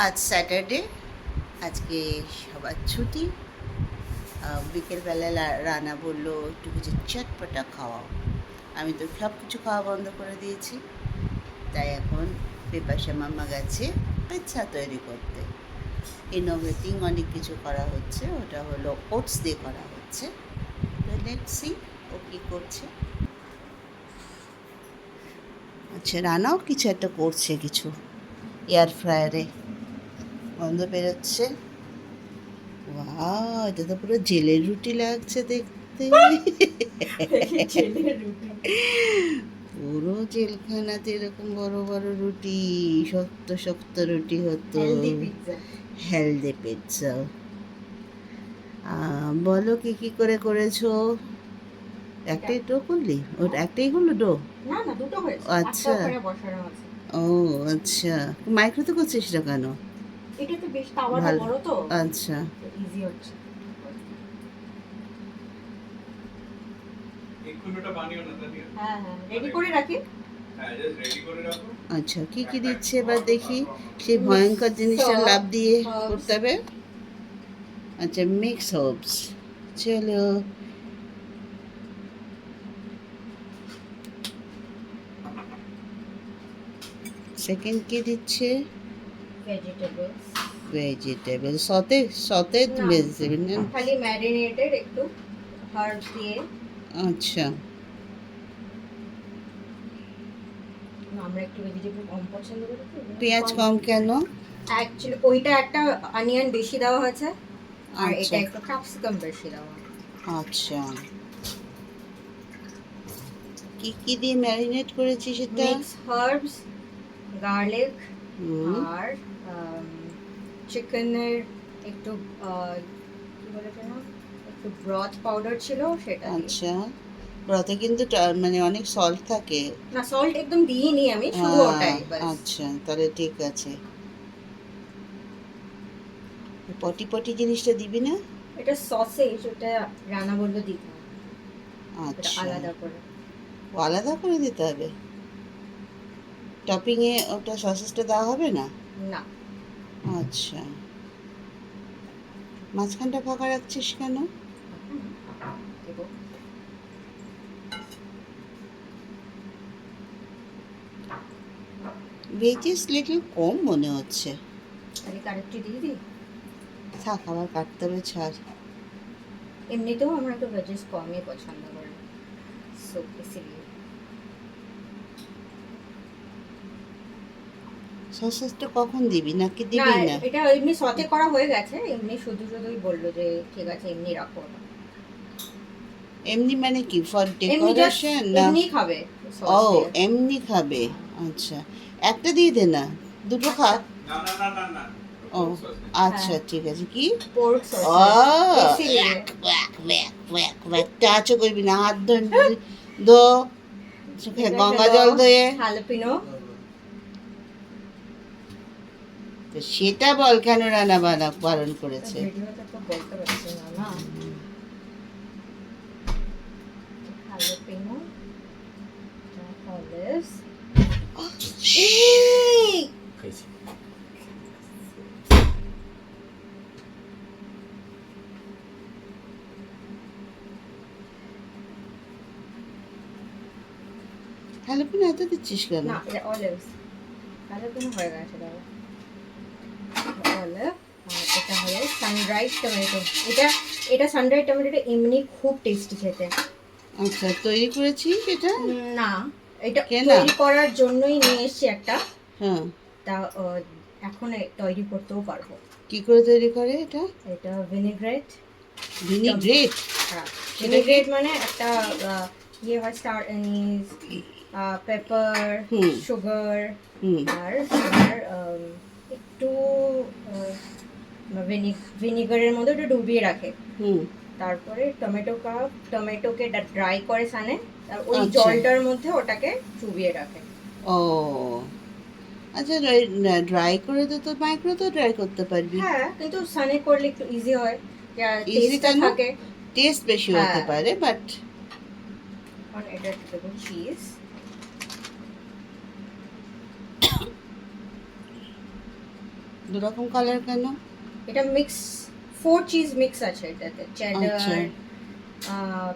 আজ স্যাটারডে, আজকে সবার ছুটি। বিকেলবেলা রানা বললো একটু কিছু চটপটা খাওয়াও। আমি তো সব কিছু খাওয়া বন্ধ করে দিয়েছি, তাই এখন বিপাশা মাম্মা গেছে পিৎজা তৈরি করতে। ইনোভেটিং অনেক কিছু করা হচ্ছে, ওটা হলো ওটস দিয়ে করা হচ্ছে। তো লেটস সি ও কী করছে। আচ্ছা, রানাও কিছু একটা করছে, কিছু এয়ার ফ্রায়ারে গন্ধ বেরোচ্ছে। ওয়াও, এটা তো পুরো জেলের রুটি লাগছে দেখতে। পুরো জেলখানাতে এরকম বড় বড় রুটি, শক্ত শক্ত রুটি হতো। Healthy pizza. বলো কি কি করে করেছো? একটাই ডো করলি? ওটা একটাই হলো ডো? না না, দুটো হয়েছে। আচ্ছা, ওখানে বসানো আছে। ও আচ্ছা, মাইক্রোতে করছিস না কেন? এটা তো বেশ তাওয়াটা ভালো, বড় তো, আচ্ছা। ইজি হচ্ছে। হ্যাঁ হ্যাঁ, রেডি করে রাখি। আচ্ছা, কি কি দিচ্ছে এবার দেখি। সেই ভয়ঙ্কর জিনিসটা লাভ দিয়ে করতে হবে। আচ্ছা, মিক্স হার্বস। চলো, সেকেন্ড কি দিচ্ছে? ভেজিটেবলস। ভেজিটেবল সতে সতে না, ভেজিটেবল না? খালি ম্যারিনেটেড একটু হার্বস দিয়ে। আচ্ছা, আমরা একটু ভেজিটেবল কম পছন্দ করি তো। পেঁয়াজ কম কেন? অ্যাকচুয়ালি ওইটা একটা অনিয়ন বেশি দেওয়া হয়েছে, আর এটা আচ্ছা একটু ক্যাপসিকাম বেশি দেওয়া। আচ্ছা, কি কি দিয়ে ম্যারিনেট করেছিস সেটা? মিক্স হার্বস, গার্লিক, হুম, আর চিকেনের একটু কি বলে যেন, একটু ব্রথ পাউডার ছিল সেটা দিয়ে। আচ্ছা, ব্রতে কিন্তু মানে অনেক সল্ট থাকে। না, সল্ট একদম দিইনি আমি, শুধু ওটাই বাস। আচ্ছা, তাহলে ঠিক আছে। পটি পটি জিনিসটা দিবি না? এটা সসেজ, ওটা রান্না বললো দিতে হবে, এটা আচ্ছা, আলাদা করে। ও আলাদা করে দিতে হবে। টপিংয়ে ওটা সসেসটা দেওয়া হবে না? না, আচ্ছা, মাঝখানটা ফাঁকা রাখছিস কেন? দেবো। ভেজিস লিটল কম মনে হচ্ছে। তাহলে কারেক্টটি দিয়ে দিই। থাক, আবার কাটতে হবে, ছাড়। এমনিতেও আমরা একটু ভেজিস কমই পছন্দ করি, সো ইসিলিয়ে। সসেসটা কখন দিবি, নাকি না, দিবি না? এটা এমনি সতে করা হয়ে গেছে, এমনি শুধু শুধুই বললো যে ঠিক আছে এমনি রাখো ওটা। এমনি মানে কি, ফর এমনি জাস্ট ডেকোরেশন না? এমনি খাবে ও, সস দিয়ে। এমনি খাবে। আচ্ছা, একটা দিয়ে দে না, দুটো খা। ও আচ্ছা, হ্যাঁ, ঠিক আছে। কি? পোর্ক ও, সসেজ ইসিলিয়ে। ওয়াক ওয়াক ওয়াক ওয়াক, টাচও করবি না, হাত ধো চোখে গঙ্গা জল ধুয়ে। হালপিনো। তো সেটা বল, কেন রান্না বান্না বারণ করেছে? ভিডিওতে তো বলতে পারছি না না। হালপিনো, অলিভস। খাইছি। হ্যালোপিনো এত দিচ্ছিস কেন? না, এটা অলিভস। হালপিনো হয়ে গেছে দাদা। অলিভ। আর এটা হলো সানরাইজ টমেটো। এটা এটা সানরাইজ টমেটোটা এমনি খুব টেস্টি খেতে। আচ্ছা, তৈরি করেছিস এটা? না, এটা কেনা? তৈরি করার জন্যই নিয়ে এসেছি একটা। হ্যাঁ, তা এখন তৈরি করতেও পারবো। কি করে তৈরি করে এটা? এটা ভিনেগ্রেট। ভিনিগ্রেট? হ্যাঁ, সেটা কি? ভিনেগ্রেট মানে একটা ইয়ে হয়, স্টার অ্যানিস, পেপার, হুম সুগার, হুম আর তোমার একটু ভিনিগারের মধ্যে ওটা ডুবিয়ে রাখে। হুম তারপরে টমেটোকে ড্রাই করে সানে, আর ওই আচ্ছা, জলটার মধ্যে ওটাকে চুবিয়ে রাখে। ও আচ্ছা, ড্রাই করে তো মাইক্রোতেও ড্রাই করতে পারবি। হ্যাঁ, কিন্তু সানে করলে একটু ইজি হয়, ইজি টেস্টটা কেন? থাকে। টেস্ট বেশি হতে হ্যাঁ, পারে, বাট আর এটা দেবো চিজ। দু রকম কালার কেন? এটা মিক্স 4 চিজ মিক্স আছে এটাতে, আচ্ছা। চেডার,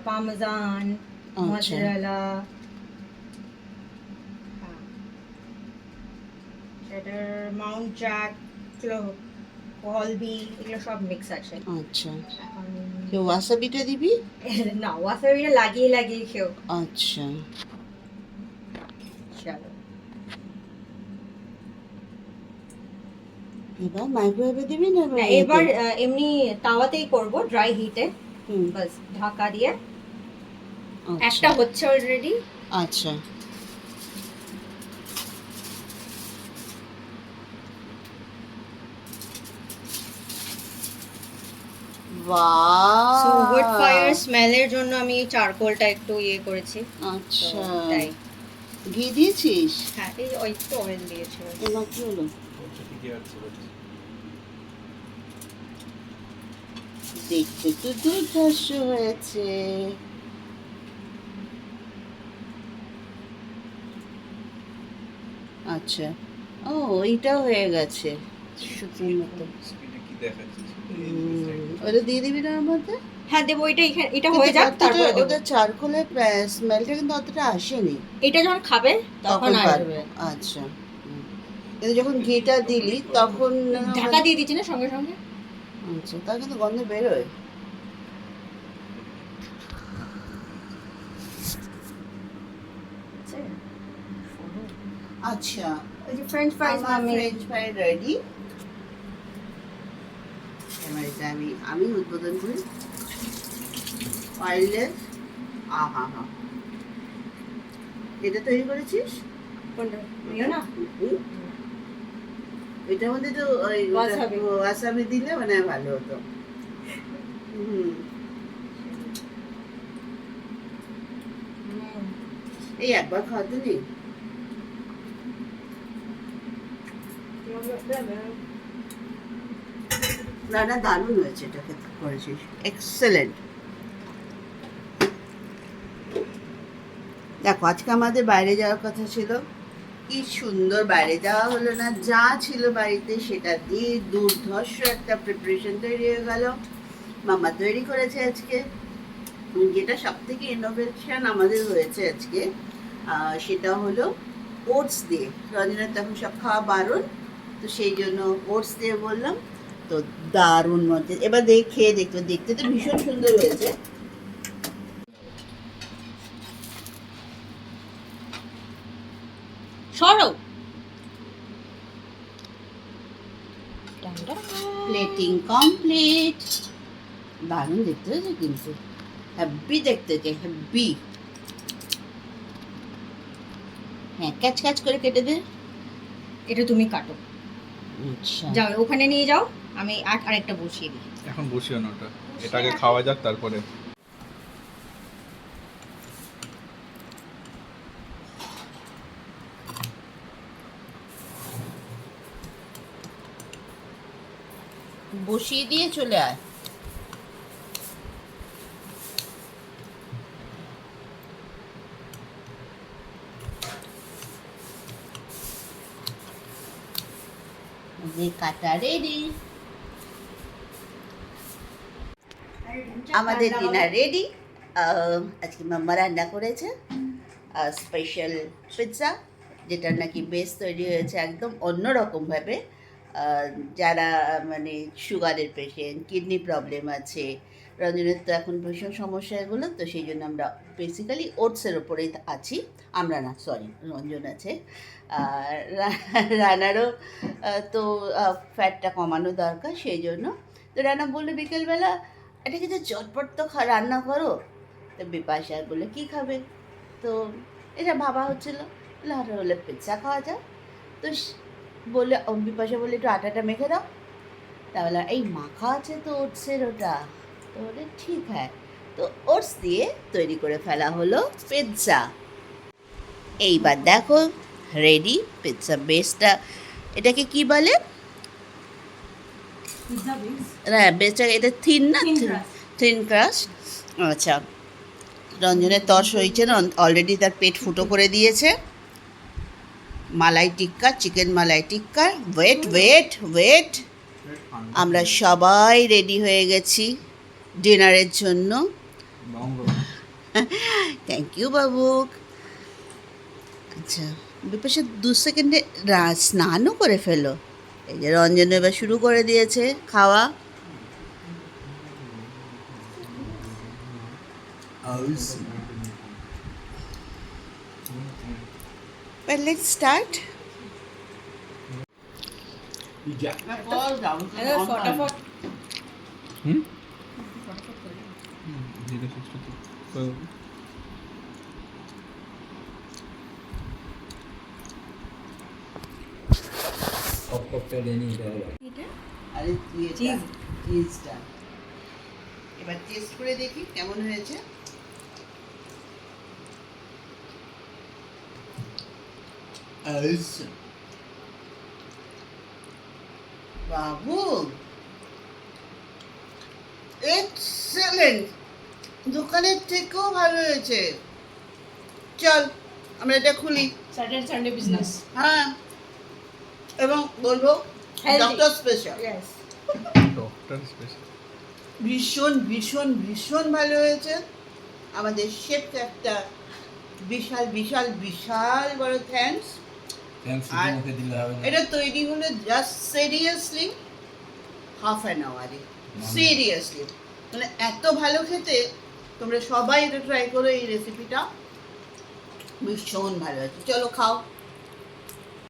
পার্মেজান, আচ্ছা। মজরেলা, চেডার, মাউন্ট জ্যাক, কলবি, এগুলো সব মিক্স আছে। আচ্ছা, এখন কেউ ওয়াসাবিটা দিবি? না, ওয়াসাবিটা লাগিয়ে লাগিয়ে খেও। আচ্ছা, চলো, এবার মাইক্রোওয়েভে দিবি না না এবার এমনি তাওয়াতেই করব, ড্রাই হিটে, হুম, বাস ঢাকা দিয়ে। আচ্ছা। একটা হচ্ছে অলরেডি। আচ্ছা, বাহ, সো উড ফায়ার স্মেলের জন্য আমি চারকোলটা একটু ইয়ে করেছি। আচ্ছা, তো তাই। ঘি দিয়েছিস? হ্যাঁ, এই একটু অয়েল দিয়েছি। এবার কি হলো? দেখতে তো দুর্ধর্ষ হয়েছে। আচ্ছা, ও এইটা হয়ে গেছে শুকনোর মতো। ওটা দিয়ে দিবি না ওর মধ্যে? হ্যাঁ দেবো, এটা হয়ে যাক, তারপরে দেবো। ওটা চারকোলের স্মেলটা কিন্তু অতটা আসেনি। এটা যখন খাবে তখন আসবে। আচ্ছা, কিন্তু যখন ঘিটা দিলি তখন ঢাকা দিয়ে দিচ্ছি না সঙ্গে সঙ্গে। আচ্ছা, তার কিন্তু গন্ধ বেরোয়। আচ্ছা, ওই যে ফ্রেঞ্চ ফ্রাইজ আমি ফ্রেঞ্চ ফ্রাই রেডি। এবার এটা আমি উদ্বোধন করি অয়েলের। আহা হা, এটা তৈরি করেছিস? কোনটা ইয়ে না, হুম। এটার মধ্যে তো ওই ওয়াসাবি। ওয়াসাবি দিলে মানে ভালো হতো। হুম, এই একবার খাওয়াতে নেই। রান্না দারুণ হয়েছে, এটা খেতে করেছিস, এক্সেলেন্ট। দেখো আজকে আমাদের বাইরে যাওয়ার কথা ছিল, কি সুন্দর বাইরে যাওয়া হলো না, যা ছিল বাড়িতে সেটা দিয়ে দুর্ধর্ষ একটা প্রিপারেশন তৈরি হয়ে গেল। মামা তৈরি করেছে আজকে, যেটা সব থেকে ইনোভেশন আমাদের হয়েছে আজকে, সেটা হলো ওটস দিয়ে। রঞ্জনের তখন সব খাওয়া বারণ, তো সেই জন্য ওটস দিয়ে বললাম, তো দারুণ মধ্যে। এবার খেয়ে দেখতে দেখতে তো ভীষণ সুন্দর হয়েছে। সরো। Plating complete. দারুণ দেখতে হয়েছে কিন্তু, হ্যাপি দেখতে হয়েছে, হ্যাপি। হ্যাঁ, ক্যাচ ক্যাচ করে কেটে দে। এটা তুমি কাটো, আচ্ছা, যাও ওখানে নিয়ে যাও, আমি আরেকটা বসিয়ে দিই। এখন বসিও না ওটা, এটাকে খাওয়া যাক তারপরে। বসিয়ে দিয়ে চলে আয়। কাটা রেডি, আমাদের ডিনার রেডি। আজকে মাম্মা রান্না করেছে স্পেশাল পিৎজা, যেটা নাকি বেস তৈরি হয়েছে একদম অন্যরকমভাবে। যারা মানে সুগারের পেশেন্ট, কিডনি প্রবলেম আছে, রঞ্জনের তো এখন ভীষণ সমস্যা এগুলো, তো সেই জন্য আমরা বেসিক্যালি ওটসের ওপরেই আছি। আমরা না, সরি, রঞ্জন আছে। আর রানারও তো ফ্যাটটা কমানো দরকার, সেই জন্য তো রানা বললো বিকেলবেলা এটা কিছু চটপট তো রান্না করো। তো বিপাশা বলে কী খাবে, তো এটা ভাবা হচ্ছিলো, হলে পিৎজা খাওয়া যায়। তো বলে বিপাশা বলে একটু আটাটা মেখে দাও, তাহলে এই মাখা আছে তো ওটসের ওটা, তো বলে ঠিক হ্যাঁ, তো ওটস দিয়ে তৈরি করে ফেলা হলো পিৎজা। এইবার দেখো রেডি পিৎজা বেসটা। এটাকে কি বলে? হ্যাঁ, বেসটা এটা থিন না, থিন ক্রাস্ট। আচ্ছা, রঞ্জনের তর্স হয়েছে না, অলরেডি তার পেট ফুটো করে দিয়েছে। Malai tikka, chicken malai tikka. Wait wait wait, আমরা সবাই রেডি হয়ে গেছি ডিনারের জন্য। থ্যাংক ইউ বাবুক। আচ্ছা, বিপাশা 2 সেকেন্ডে স্নানও করে ফেলো। এই যে রঞ্জন এবার শুরু করে দিয়েছে খাওয়া। But let's start. ফটাফট হুম আরে তুই চিজটা এবার টেস্ট করে দেখি কেমন হয়েছে। বাবু, এক্সেলেন্ট, দোকানের থেকেও ভালো হয়েছে। চল আমরা এটা খুলি। Saturday Sunday business. হ্যাঁ, এবং বলবো Healthy. Doctor special. Yes. Doctor special. ভীষণ ভীষণ ভীষণ ভালো হয়েছে। আমাদের শেফকে একটা বিশাল বিশাল বিশাল বড় থ্যাঙ্কস। আর এটা তৈরি হলো জাস্ট সিরিয়াসলি হাফ অ্যান আওয়ারে। সিরিয়াসলি মানে এত ভালো খেতে, তোমরা সবাই এটা ট্রাই করো। এই রেসিপিটা ভীষণ ভালো আছে। চলো খাও।